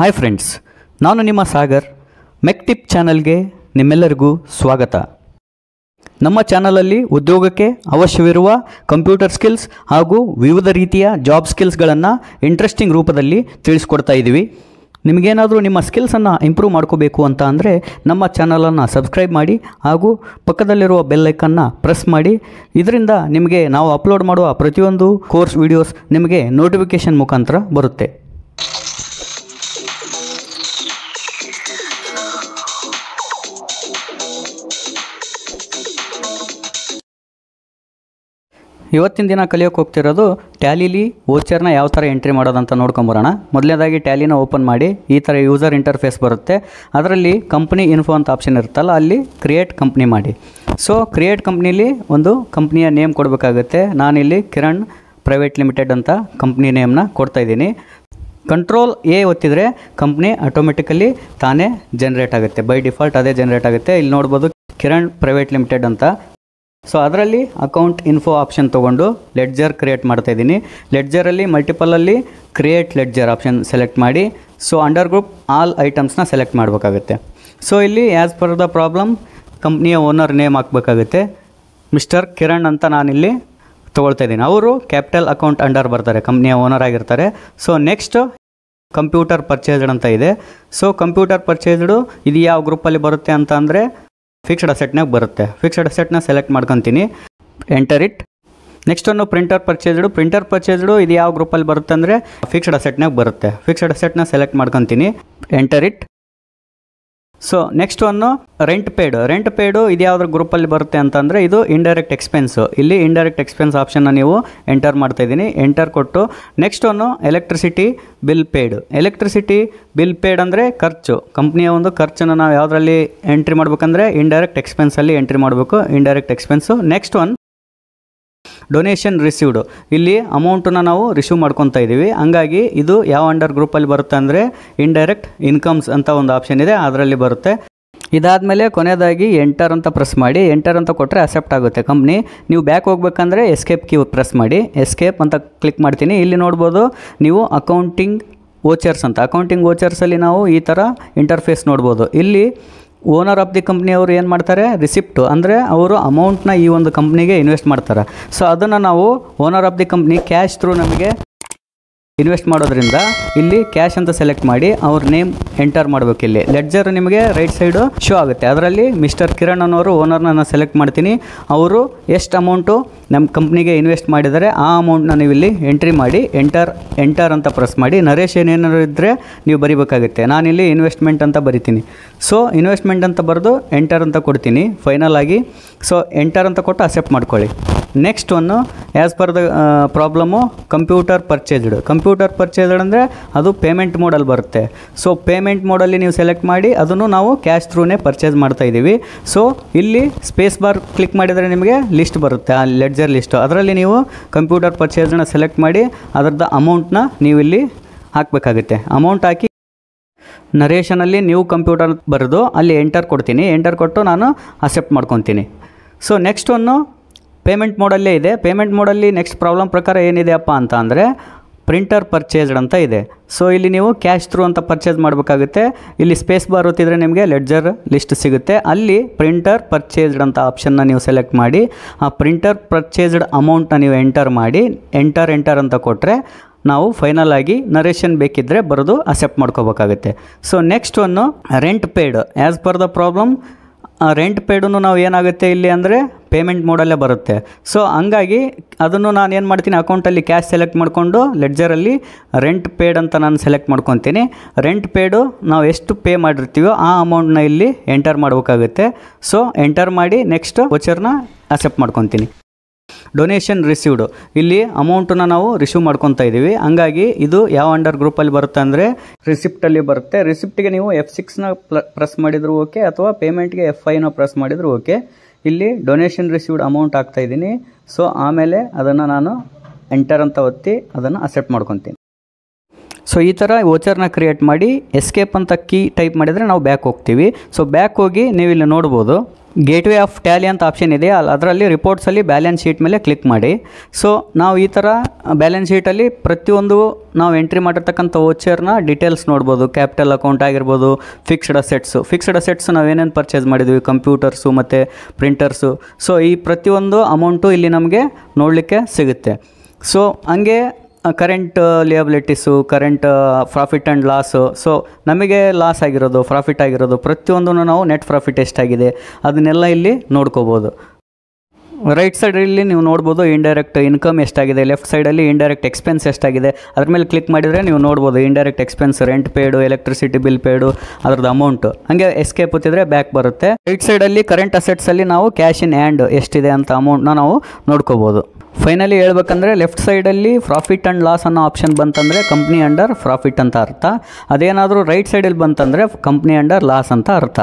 Hi friends, ನಾನು ನಿಮ್ಮ Sagar. ಮೆಕ್ tip ಚಾನಲ್ಗೆ ನಿಮ್ಮೆಲ್ಲರಿಗೂ ಸ್ವಾಗತ. ನಮ್ಮ ಚಾನಲಲ್ಲಿ ಉದ್ಯೋಗಕ್ಕೆ ಅವಶ್ಯವಿರುವ ಕಂಪ್ಯೂಟರ್ ಸ್ಕಿಲ್ಸ್ ಹಾಗೂ ವಿವಿಧ ರೀತಿಯ ಜಾಬ್ ಸ್ಕಿಲ್ಸ್ಗಳನ್ನು ಇಂಟ್ರೆಸ್ಟಿಂಗ್ ರೂಪದಲ್ಲಿ ತಿಳಿಸ್ಕೊಡ್ತಾ ಇದ್ದೀವಿ. ನಿಮಗೇನಾದರೂ ನಿಮ್ಮ ಸ್ಕಿಲ್ಸನ್ನು ಇಂಪ್ರೂವ್ ಮಾಡ್ಕೋಬೇಕು ಅಂತ ಅಂದರೆ ನಮ್ಮ ಚಾನಲನ್ನು ಸಬ್ಸ್ಕ್ರೈಬ್ ಮಾಡಿ ಹಾಗೂ ಪಕ್ಕದಲ್ಲಿರುವ ಬೆಲ್ ಐಕನ್ನ ಪ್ರೆಸ್ ಮಾಡಿ. ಇದರಿಂದ ನಿಮಗೆ ನಾವು ಅಪ್ಲೋಡ್ ಮಾಡುವ ಪ್ರತಿಯೊಂದು ಕೋರ್ಸ್ ವಿಡಿಯೋಸ್ ನಿಮಗೆ ನೋಟಿಫಿಕೇಷನ್ ಮುಖಾಂತರ ಬರುತ್ತೆ. ಇವತ್ತಿನ ದಿನ ಕಲಿಯೋಕೆ ಹೋಗ್ತಿರೋದು ಟ್ಯಾಲಿಲಿ ವೋಚರ್ನ ಯಾವ ಥರ ಎಂಟ್ರಿ ಮಾಡೋದಂತ ನೋಡ್ಕೊಂಬರೋಣ. ಮೊದಲನೇದಾಗಿ ಟ್ಯಾಲಿನ ಓಪನ್ ಮಾಡಿ ಈ ಥರ ಯೂಸರ್ ಇಂಟರ್ಫೇಸ್ ಬರುತ್ತೆ. ಅದರಲ್ಲಿ ಕಂಪ್ನಿ ಇನ್ಫೋ ಅಂತ ಆಪ್ಷನ್ ಇರುತ್ತಲ್ಲ, ಅಲ್ಲಿ ಕ್ರಿಯೇಟ್ ಕಂಪ್ನಿ ಮಾಡಿ. ಸೊ ಕ್ರಿಯೇಟ್ ಕಂಪ್ನಿಲಿ ಒಂದು ಕಂಪ್ನಿಯ ನೇಮ್ ಕೊಡಬೇಕಾಗುತ್ತೆ. ನಾನಿಲ್ಲಿ ಕಿರಣ್ ಪ್ರೈವೇಟ್ ಲಿಮಿಟೆಡ್ ಅಂತ ಕಂಪ್ನಿ ನೇಮ್ನ ಕೊಡ್ತಾಯಿದ್ದೀನಿ. ಕಂಟ್ರೋಲ್ ಎ ಒತ್ತಿದರೆ ಕಂಪ್ನಿ ಆಟೋಮೆಟಿಕಲಿ ತಾನೇ ಜನ್ರೇಟ್ ಆಗುತ್ತೆ. ಬೈ ಡಿಫಾಲ್ಟ್ ಅದೇ ಜನ್ರೇಟ್ ಆಗುತ್ತೆ. ಇಲ್ಲಿ ನೋಡ್ಬೋದು ಕಿರಣ್ ಪ್ರೈವೇಟ್ ಲಿಮಿಟೆಡ್ ಅಂತ. ಸೊ ಅದರಲ್ಲಿ ಅಕೌಂಟ್ ಇನ್ಫೋ ಆಪ್ಷನ್ ತೊಗೊಂಡು ಲೆಡ್ಜರ್ ಕ್ರಿಯೇಟ್ ಮಾಡ್ತಾಯಿದ್ದೀನಿ. ಲೆಡ್ಜರಲ್ಲಿ ಮಲ್ಟಿಪಲಲ್ಲಿ ಕ್ರಿಯೇಟ್ ಲೆಡ್ಜರ್ ಆಪ್ಷನ್ ಸೆಲೆಕ್ಟ್ ಮಾಡಿ. ಸೊ ಅಂಡರ್ ಗ್ರೂಪ್ ಆಲ್ ಐಟಮ್ಸ್ನ ಸೆಲೆಕ್ಟ್ ಮಾಡಬೇಕಾಗುತ್ತೆ. ಸೊ ಇಲ್ಲಿ as per the problem ಕಂಪ್ನಿಯ owner name ಹಾಕಬೇಕಾಗುತ್ತೆ. ಮಿಸ್ಟರ್ ಕಿರಣ್ ಅಂತ ನಾನಿಲ್ಲಿ ತೊಗೊಳ್ತಾ ಇದ್ದೀನಿ. ಅವರು ಕ್ಯಾಪಿಟಲ್ ಅಕೌಂಟ್ ಅಂಡರ್ ಬರ್ತಾರೆ, ಕಂಪ್ನಿಯ ಓನರ್ ಆಗಿರ್ತಾರೆ. ಸೊ ನೆಕ್ಸ್ಟ್ ಕಂಪ್ಯೂಟರ್ ಪರ್ಚೇಸ್ಡ್ ಅಂತ ಇದೆ. ಸೊ ಕಂಪ್ಯೂಟರ್ ಪರ್ಚೇಸ್ಡು ಇದು ಯಾವ ಗ್ರೂಪಲ್ಲಿ ಬರುತ್ತೆ ಅಂತ ಅಂದರೆ ಫಿಕ್ಸ್ಡ್ ಅಸೆಟ್ನಾಗ ಬರುತ್ತೆ. ಫಿಕ್ಸ್ಡ್ ಅಸೆಟ್ನ ಸೆಲೆಕ್ಟ್ ಮಾಡ್ಕೊತೀನಿ, ಎಂಟರ್ ಇಟ್. ನೆಕ್ಸ್ಟ್ ಒಂದು ಪ್ರಿಂಟರ್ ಪರ್ಚೇಸ್ಡು ಇದು ಯಾವ ಗ್ರೂಪಲ್ಲಿ ಬರುತ್ತೆ ಅಂದರೆ ಫಿಕ್ಸ್ಡ್ ಅಸೆಟ್ನಾಗ ಬರುತ್ತೆ. ಫಿಕ್ಸ್ಡ್ ಅಸೆಟ್ನ ಸೆಲೆಕ್ಟ್ ಮಾಡ್ಕೊತೀನಿ, ಎಂಟರ್ ಇಟ್. ಸೊ ನೆಕ್ಸ್ಟ್ ಒಂದು ರೆಂಟ್ ಪೇಡು ಇದು ಯಾವುದ್ರ ಗ್ರೂಪಲ್ಲಿ ಬರುತ್ತೆ ಅಂತಂದರೆ ಇದು ಇಂಡೈರೆಕ್ಟ್ ಎಕ್ಸ್ಪೆನ್ಸು. ಇಲ್ಲಿ ಇಂಡೈರೆಕ್ಟ್ ಎಕ್ಸ್ಪೆನ್ಸ್ ಆಪ್ಷನ್ನ ನೀವು ಎಂಟರ್ ಮಾಡ್ತಾಯಿದ್ದೀನಿ, ಎಂಟರ್ ಕೊಟ್ಟು ನೆಕ್ಸ್ಟ್ ಒಂದು ಎಲೆಕ್ಟ್ರಿಸಿಟಿ ಬಿಲ್ ಪೇಡ್ ಅಂದರೆ ಖರ್ಚು, ಕಂಪ್ನಿಯ ಒಂದು ಖರ್ಚನ್ನು ನಾವು ಯಾವುದರಲ್ಲಿ ಎಂಟ್ರಿ ಮಾಡ್ಬೇಕಂದ್ರೆ ಇಂಡೈರೆಕ್ಟ್ ಎಕ್ಸ್ಪೆನ್ಸಲ್ಲಿ ಎಂಟ್ರಿ ಮಾಡಬೇಕು, indirect expense. Next one donation received, ಇಲ್ಲಿ ಅಮೌಂಟನ್ನು ನಾವು ರಿಸೀವ್ ಮಾಡ್ಕೊತಾ ಇದ್ದೀವಿ. ಹಂಗಾಗಿ ಇದು ಯಾವ ಅಂಡರ್ ಗ್ರೂಪಲ್ಲಿ ಬರುತ್ತೆ ಅಂದರೆ ಇಂಡೈರೆಕ್ಟ್ ಇನ್ಕಮ್ಸ್ ಅಂತ ಒಂದು ಆಪ್ಷನ್ ಇದೆ, ಅದರಲ್ಲಿ ಬರುತ್ತೆ. ಇದಾದಮೇಲೆ ಕೊನೆಯದಾಗಿ ಎಂಟರ್ ಅಂತ ಪ್ರೆಸ್ ಮಾಡಿ. ಎಂಟರ್ ಅಂತ ಕೊಟ್ಟರೆ ಅಕ್ಸೆಪ್ಟ್ ಆಗುತ್ತೆ ಕಂಪ್ನಿ. ನೀವು ಬ್ಯಾಕ್ ಹೋಗ್ಬೇಕಂದ್ರೆ ಎಸ್ಕೇಪ್ ಕೀ ಪ್ರೆಸ್ ಮಾಡಿ. ಎಸ್ಕೇಪ್ ಅಂತ ಕ್ಲಿಕ್ ಮಾಡ್ತೀನಿ. ಇಲ್ಲಿ ನೋಡ್ಬೋದು ನೀವು ಅಕೌಂಟಿಂಗ್ ವೋಚರ್ಸಲ್ಲಿ ನಾವು ಈ ಥರ ಇಂಟರ್ಫೇಸ್ ನೋಡ್ಬೋದು. ಇಲ್ಲಿ ಓನರ್ ಆಫ್ ದಿ ಕಂಪ್ನಿ ಅವರು ಏನು ಮಾಡ್ತಾರೆ, ರಿಸಿಪ್ಟು ಅಂದರೆ ಅವರು ಅಮೌಂಟ್ನ ಈ ಒಂದು ಕಂಪ್ನಿಗೆ ಇನ್ವೆಸ್ಟ್ ಮಾಡ್ತಾರೆ. ಸೊ ಅದನ್ನು ನಾವು owner of the company cash through ನಮಗೆ ಇನ್ವೆಸ್ಟ್ ಮಾಡೋದ್ರಿಂದ ಇಲ್ಲಿ ಕ್ಯಾಶ್ ಅಂತ ಸೆಲೆಕ್ಟ್ ಮಾಡಿ ಅವ್ರ ನೇಮ್ ಎಂಟರ್ ಮಾಡಬೇಕು. ಇಲ್ಲಿ ಲೆಡ್ಜರ್ ನಿಮಗೆ ರೈಟ್ ಸೈಡು ಶೋ ಆಗುತ್ತೆ. ಅದರಲ್ಲಿ ಮಿಸ್ಟರ್ ಕಿರಣ್ ಅನ್ನೋರು ಓನರ್ನ ನಾನು ಸೆಲೆಕ್ಟ್ ಮಾಡ್ತೀನಿ. ಅವರು ಎಷ್ಟು ಅಮೌಂಟು ನಮ್ಮ ಕಂಪ್ನಿಗೆ ಇನ್ವೆಸ್ಟ್ ಮಾಡಿದ್ದಾರೆ ಆ ಅಮೌಂಟ್ನ ನೀವು ಇಲ್ಲಿ ಎಂಟ್ರಿ ಮಾಡಿ ಎಂಟರ್ ಅಂತ ಪ್ರೆಸ್ ಮಾಡಿ. ನರೇಶನ್ ಏನಾದ್ರು ಇದ್ದರೆ ನೀವು ಬರಿಬೇಕಾಗುತ್ತೆ. ನಾನಿಲ್ಲಿ ಇನ್ವೆಸ್ಟ್ಮೆಂಟ್ ಅಂತ ಬರಿತೀನಿ. ಸೊ ಇನ್ವೆಸ್ಟ್ಮೆಂಟ್ ಅಂತ ಬರೆದು ಎಂಟರ್ ಅಂತ ಕೊಡ್ತೀನಿ ಫೈನಲ್ ಆಗಿ. ಸೊ ಎಂಟರ್ ಅಂತ ಕೊಟ್ಟು ಅಕ್ಸೆಪ್ಟ್ ಮಾಡ್ಕೊಳ್ಳಿ. Next one as per the problem computer purchased ಅಂದರೆ ಅದು ಪೇಮೆಂಟ್ ಮೋಡಲ್ಲಿ ಬರುತ್ತೆ. ಸೊ ಪೇಮೆಂಟ್ ಮೋಡಲ್ಲಿ ನೀವು ಸೆಲೆಕ್ಟ್ ಮಾಡಿ ಅದನ್ನು ನಾವು ಕ್ಯಾಶ್ ಥ್ರೂನೇ ಪರ್ಚೇಸ್ ಮಾಡ್ತಾ ಇದ್ದೀವಿ. ಸೊ ಇಲ್ಲಿ ಸ್ಪೇಸ್ ಬಾರ್ ಕ್ಲಿಕ್ ಮಾಡಿದರೆ ನಿಮಗೆ ಲಿಸ್ಟ್ ಬರುತ್ತೆ, ಆ ಲೆಡ್ಜರ್ ಲಿಸ್ಟು. ಅದರಲ್ಲಿ ನೀವು ಕಂಪ್ಯೂಟರ್ ಪರ್ಚೇಸ್ಡನ್ನ ಸೆಲೆಕ್ಟ್ ಮಾಡಿ ಅದರದ್ದು ಅಮೌಂಟ್ನ ನೀವು ಇಲ್ಲಿ ಹಾಕಬೇಕಾಗುತ್ತೆ. ಅಮೌಂಟ್ ಹಾಕಿ ನರೇಷನಲ್ಲಿ ನ್ಯೂ ಕಂಪ್ಯೂಟರ್ ಬರೆದು ಅಲ್ಲಿ ಎಂಟರ್ ಕೊಡ್ತೀನಿ. ಎಂಟರ್ ಕೊಟ್ಟು ನಾನು ಅಕ್ಸೆಪ್ಟ್ ಮಾಡ್ಕೊತೀನಿ. ಸೊ ನೆಕ್ಸ್ಟ್ ಒಂದು ಪೇಮೆಂಟ್ ಮೋಡಲ್ಲೇ ಇದೆ. ಪೇಮೆಂಟ್ ಮೋಡಲ್ಲಿ ನೆಕ್ಸ್ಟ್ ಪ್ರಾಬ್ಲಮ್ ಪ್ರಕಾರ ಏನಿದೆಯಪ್ಪ ಅಂತ ಅಂದರೆ ಪ್ರಿಂಟರ್ ಪರ್ಚೇಸ್ಡ್ ಅಂತ ಇದೆ. ಸೊ ಇಲ್ಲಿ ನೀವು ಕ್ಯಾಶ್ ಥ್ರೂ ಅಂತ ಪರ್ಚೇಸ್ ಮಾಡಬೇಕಾಗುತ್ತೆ. ಇಲ್ಲಿ ಸ್ಪೇಸ್ ಬಾರ್ ಒತ್ತಿದರೆ ನಿಮಗೆ ಲೆಡ್ಜರ್ ಲಿಸ್ಟ್ ಸಿಗುತ್ತೆ. ಅಲ್ಲಿ ಪ್ರಿಂಟರ್ ಪರ್ಚೇಸ್ಡ್ ಅಂತ ಆಪ್ಷನ್ನ ನೀವು ಸೆಲೆಕ್ಟ್ ಮಾಡಿ ಆ ಪ್ರಿಂಟರ್ ಪರ್ಚೇಸ್ಡ್ ಅಮೌಂಟ್ನ ನೀವು ಎಂಟರ್ ಮಾಡಿ ಎಂಟರ್ ಅಂತ ಕೊಟ್ಟರೆ ನಾವು ಫೈನಲ್ ಆಗಿ ನರೇಷನ್ ಬೇಕಿದ್ದರೆ ಬರೋದು ಅಕ್ಸೆಪ್ಟ್ ಮಾಡ್ಕೋಬೇಕಾಗುತ್ತೆ. ಸೊ ನೆಕ್ಸ್ಟ್ ಒಂದು rent paid. As per the problem rent ಪೇಡನ್ನು ನಾವು ಏನಾಗುತ್ತೆ ಇಲ್ಲಿ ಅಂದರೆ ಪೇಮೆಂಟ್ ಮೋಡಲ್ಲೇ ಬರುತ್ತೆ. ಸೊ ಹಂಗಾಗಿ ಅದನ್ನು ನಾನು ಏನು ಮಾಡ್ತೀನಿ, ಅಕೌಂಟಲ್ಲಿ ಕ್ಯಾಶ್ ಸೆಲೆಕ್ಟ್ ಮಾಡಿಕೊಂಡು ಲೆಡ್ಜರಲ್ಲಿ ರೆಂಟ್ ಪೇಡ್ ಅಂತ ನಾನು ಸೆಲೆಕ್ಟ್ ಮಾಡ್ಕೊತೀನಿ. ರೆಂಟ್ ಪೇಡು ನಾವು ಎಷ್ಟು ಪೇ ಮಾಡಿರ್ತೀವೋ ಆ ಅಮೌಂಟ್ನ ಇಲ್ಲಿ ಎಂಟರ್ ಮಾಡಬೇಕಾಗುತ್ತೆ. ಸೊ ಎಂಟರ್ ಮಾಡಿ ನೆಕ್ಸ್ಟ್ ವೋಚರ್ನ ಅಕ್ಸೆಪ್ಟ್ ಮಾಡ್ಕೊತೀನಿ. ಡೊನೇಷನ್ ರಿಸೀವ್ಡು, ಇಲ್ಲಿ ಅಮೌಂಟನ್ನು ನಾವು ರಿಸೀವ್ ಮಾಡ್ಕೊತಾ ಇದ್ದೀವಿ. ಹಂಗಾಗಿ ಇದು ಯಾವ ಅಂಡರ್ ಗ್ರೂಪಲ್ಲಿ ಬರುತ್ತೆ ಅಂದರೆ ರಿಸಿಪ್ಟಲ್ಲಿ ಬರುತ್ತೆ. ರಿಸಿಪ್ಟಿಗೆ ನೀವು F6ನ ಪ್ರೆಸ್ ಮಾಡಿದ್ರು ಓಕೆ, ಅಥವಾ ಪೇಮೆಂಟ್ಗೆ F5ನ ಪ್ರೆಸ್ ಮಾಡಿದ್ರು ಓಕೆ. ಇಲ್ಲಿ ಡೊನೇಷನ್ ರಿಸೀವ್ಡ್ ಅಮೌಂಟ್ ಹಾಕ್ತಾಯಿದ್ದೀನಿ. ಸೊ ಆಮೇಲೆ ಅದನ್ನು ನಾನು ಎಂಟರ್ ಅಂತ ಒತ್ತಿ ಅದನ್ನು ಅಕ್ಸೆಪ್ಟ್ ಮಾಡ್ಕೊತೀನಿ. ಸೊ ಈ ಥರ ವೋಚರ್ನ ಕ್ರಿಯೇಟ್ ಮಾಡಿ ಎಸ್ಕೇಪ್ ಅಂತ ಕೀ ಟೈಪ್ ಮಾಡಿದರೆ ನಾವು ಬ್ಯಾಕ್ ಹೋಗ್ತೀವಿ. ಸೊ ಬ್ಯಾಕ್ ಹೋಗಿ ನೀವು ಇಲ್ಲಿ ನೋಡ್ಬೋದು ಗೇಟ್ವೇ ಆಫ್ ಟ್ಯಾಲಿ ಅಂತ ಆಪ್ಷನ್ ಇದೆ, ಅದರಲ್ಲಿ ರಿಪೋರ್ಟ್ಸಲ್ಲಿ ಬ್ಯಾಲೆನ್ಸ್ ಶೀಟ್ ಮೇಲೆ ಕ್ಲಿಕ್ ಮಾಡಿ. ಸೊ ನಾವು ಈ ಥರ ಬ್ಯಾಲೆನ್ಸ್ ಶೀಟಲ್ಲಿ ಪ್ರತಿಯೊಂದು ನಾವು ಎಂಟ್ರಿ ಮಾಡಿರ್ತಕ್ಕಂಥ ವೋಚರ್ನ ಡೀಟೇಲ್ಸ್ ನೋಡ್ಬೋದು. ಕ್ಯಾಪಿಟಲ್ ಅಕೌಂಟ್ ಆಗಿರ್ಬೋದು, ಫಿಕ್ಸ್ಡ್ ಅಸೆಟ್ಸ್ ನಾವು ಏನೇನು ಪರ್ಚೇಸ್ ಮಾಡಿದ್ವಿ, ಕಂಪ್ಯೂಟರ್ಸು ಮತ್ತು ಪ್ರಿಂಟರ್ಸು. ಸೊ ಈ ಪ್ರತಿಯೊಂದು ಅಮೌಂಟು ಇಲ್ಲಿ ನಮಗೆ ನೋಡಲಿಕ್ಕೆ ಸಿಗುತ್ತೆ. ಸೊ ಹಂಗೆ current liabilities, current profit and loss. So ನಮಗೆ ಲಾಸ್ ಆಗಿರೋದು, ಪ್ರಾಫಿಟ್ ಆಗಿರೋದು ಪ್ರತಿಯೊಂದನ್ನು ನಾವು ನೆಟ್ ಪ್ರಾಫಿಟ್ ಎಷ್ಟಾಗಿದೆ ಅದನ್ನೆಲ್ಲ ಇಲ್ಲಿ ನೋಡ್ಕೋಬೋದು. ರೈಟ್ ಸೈಡಲ್ಲಿ ನೀವು ನೋಡ್ಬೋದು ಇಂಡೈರೆಕ್ಟ್ ಇನ್ಕಮ್ ಎಷ್ಟಾಗಿದೆ, ಲೆಫ್ಟ್ ಸೈಡಲ್ಲಿ ಇಂಡೈರೆಕ್ಟ್ ಎಕ್ಸ್ಪೆನ್ಸ್ ಎಷ್ಟಾಗಿದೆ. ಅದ್ರ ಮೇಲೆ ಕ್ಲಿಕ್ ಮಾಡಿದರೆ ನೀವು ನೋಡ್ಬೋದು indirect expense, rent ಪೇಡು, electricity bill ಪೇಡು, ಅದ್ರದ್ದು ಅಮೌಂಟು. ಹಾಗೆ ಎಸ್ಕೇಪ್ ಒತ್ತಿದ್ರೆ ಬ್ಯಾಕ್ ಬರುತ್ತೆ. ರೈಟ್ ಸೈಡಲ್ಲಿ ಕರೆಂಟ್ ಅಸೆಟ್ಸಲ್ಲಿ ನಾವು ಕ್ಯಾಶ್ ಇನ್ ಹ್ಯಾಂಡ್ ಎಷ್ಟಿದೆ ಅಂತ ಅಮೌಂಟ್ನ ನಾವು ನೋಡ್ಕೋಬೋದು. ಫೈನಲಿ ಹೇಳ್ಬೇಕಂದ್ರೆ ಲೆಫ್ಟ್ ಸೈಡಲ್ಲಿ ಪ್ರಾಫಿಟ್ ಆ್ಯಂಡ್ ಲಾಸ್ ಅನ್ನೋ ಆಪ್ಷನ್ ಬಂತಂದರೆ ಕಂಪ್ನಿ ಅಂಡರ್ ಪ್ರಾಫಿಟ್ ಅಂತ ಅರ್ಥ. ಅದೇನಾದರೂ ರೈಟ್ ಸೈಡಲ್ಲಿ ಬಂತಂದರೆ ಕಂಪ್ನಿ ಅಂಡರ್ ಲಾಸ್ ಅಂತ ಅರ್ಥ.